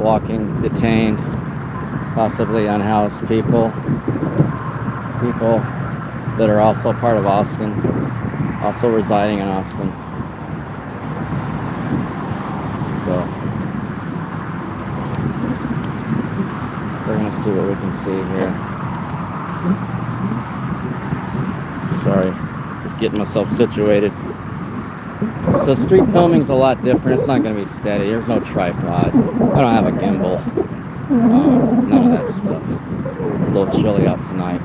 walking detained, possibly unhoused people that are also part of Austin, also residing in Austin. So we're gonna see what we can see here. Sorry, just getting myself situated. So street filming's a lot different. It's not gonna be steady. There's no tripod. I don't have a gimbal. None of that stuff. A little chilly out tonight.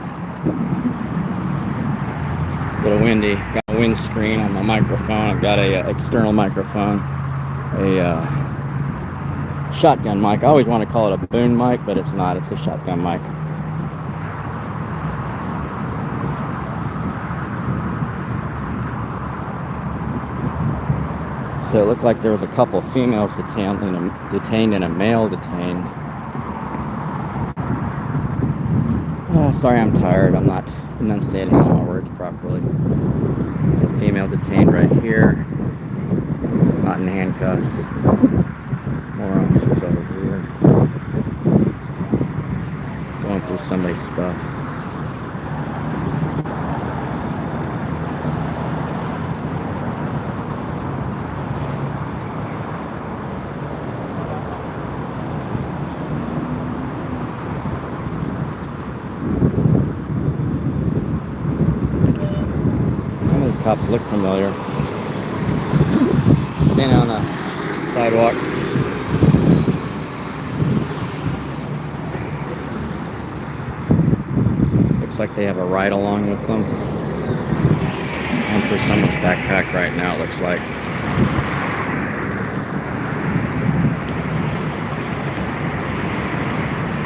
A little windy. Got a windscreen on my microphone. I've got a external microphone. A shotgun mic. I always want to call it a boom mic, but it's not. It's a shotgun mic. So it looked like there was a couple females detained and a male detained. Oh, sorry, I'm tired. I'm not enunciating all my words properly. A female detained right here. Not in handcuffs. More officers over here. Going through somebody's stuff. Cops look familiar. Standing on the sidewalk. Looks like they have a ride along with them. Going through someone's backpack right now, it looks like.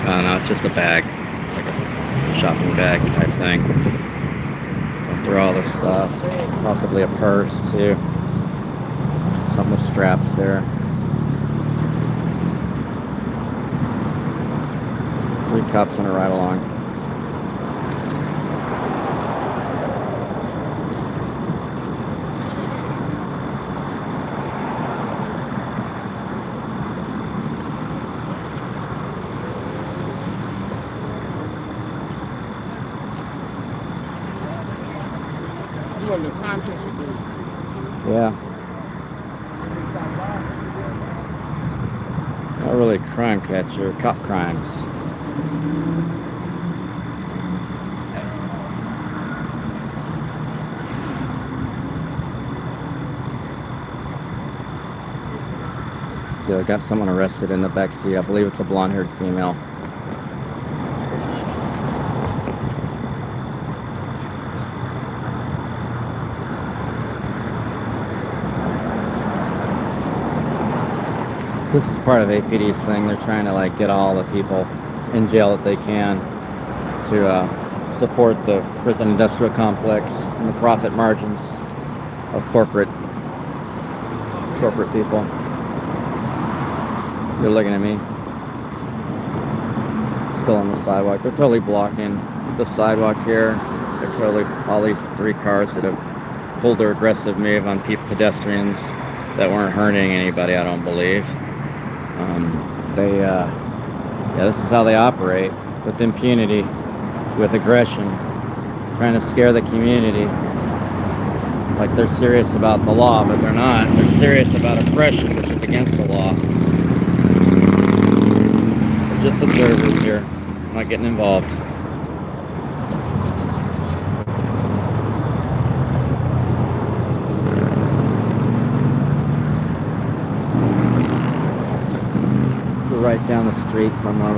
Oh no, it's just a bag. It's like a shopping bag type thing. Through all their stuff, possibly a purse too, something with straps there. 3 cops on a ride along. Yeah. Not really crime catcher, cop crimes. So I got someone arrested in the back seat. I believe it's a blonde-haired female. This is part of APD's thing. They're trying to get all the people in jail that they can to support the prison industrial complex and the profit margins of corporate people. They're looking at me. Still on the sidewalk. They're totally blocking the sidewalk here. They're totally, all these 3 cars that have pulled their aggressive move on pedestrians that weren't hurting anybody, I don't believe. This is how they operate, with impunity, with aggression, trying to scare the community like they're serious about the law, but they're not. They're serious about oppression, which is against the law. They're just observers here, not getting involved. Right down the street from one of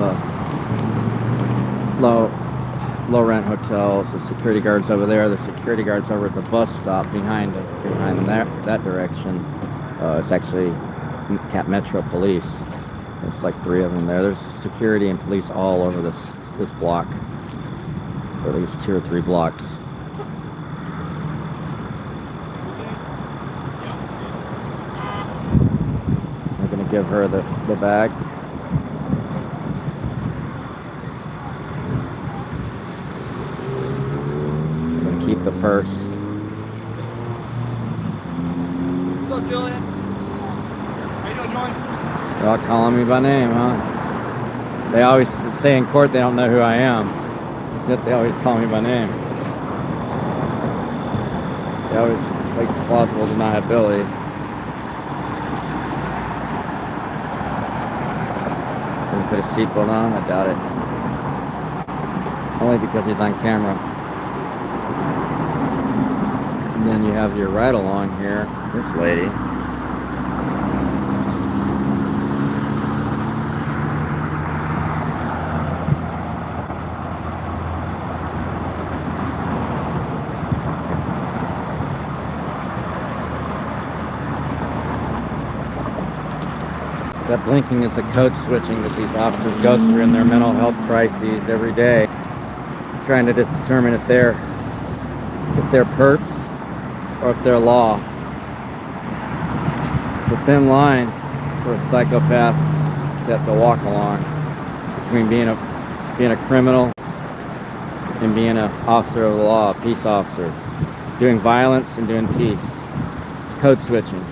the low rent hotels. The security guards over there. The security guards over at the bus stop behind that direction. It's actually Cap Metro Police. It's like 3 of them there. There's security and police all over this block, or at least 2 or 3 blocks. I'm gonna give her the bag. Keep the purse. What's up, Julian? How you doing, Julian? They're all calling me by name, huh? They always say in court they don't know who I am, yet they always call me by name. They always make plausible deniability. Can you put a seatbelt on? I doubt it. Only because he's on camera. And then you have your ride along here, this lady. That blinking is the code switching that these officers go through in their mental health crises every day, trying to determine if they're perps or if they're law. It's a thin line for a psychopath to have to walk along between being a criminal and being an officer of the law, a peace officer, doing violence and doing peace. It's code switching.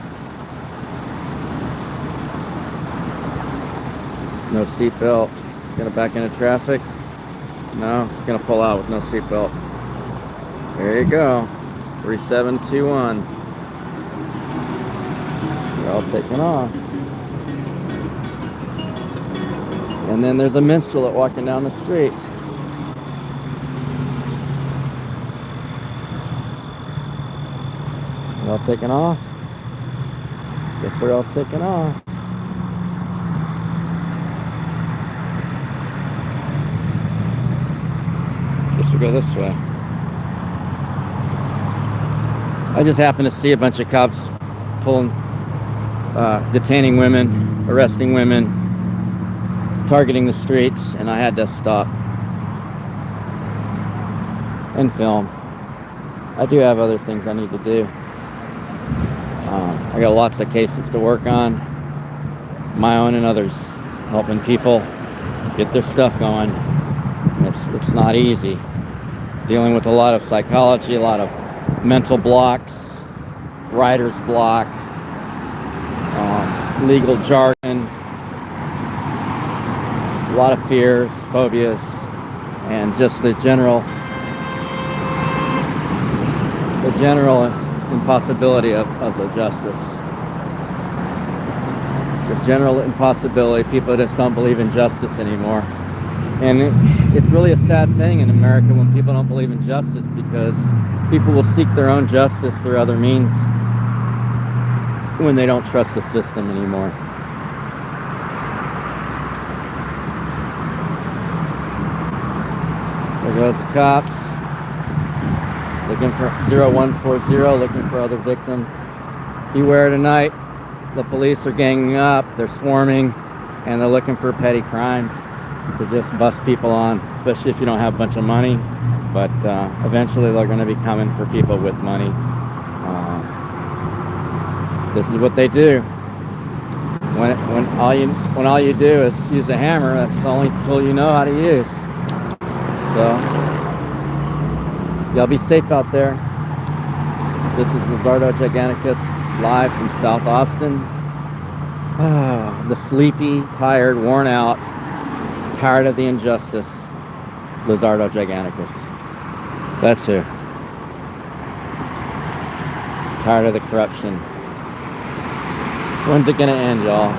No seatbelt. Gonna back into traffic? No, gonna pull out with no seatbelt. There you go. 3721. They're all taking off. And then there's a minstrel walking down the street. They're all taking off. Guess they're all taking off. Guess we go this way. I just happened to see a bunch of cops detaining women, arresting women, targeting the streets, and I had to stop and film. I do have other things I need to do. I got lots of cases to work on, my own and others, helping people get their stuff going. It's not easy. Dealing with a lot of psychology, a lot of mental blocks, writer's block, legal jargon, a lot of fears, phobias, and just the general impossibility of the justice. The general impossibility. People just don't believe in justice anymore. And it's really a sad thing in America when people don't believe in justice, because people will seek their own justice through other means when they don't trust the system anymore. There goes the cops. Looking for 0140, looking for other victims. Beware tonight. The police are ganging up, they're swarming, and they're looking for petty crimes to just bust people on, especially if you don't have a bunch of money. But eventually they're going to be coming for people with money. This is what they do. When all you do is use a hammer, that's the only tool you know how to use. So y'all be safe out there. This is Lizzardo Giganticus, live from South Austin. The sleepy, tired, worn out, tired of the injustice, Lizzardo Giganticus. That's who. Tired of the corruption. When's it gonna end, y'all?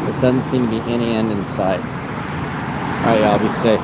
There doesn't seem to be any end in sight. Alright, y'all, be safe.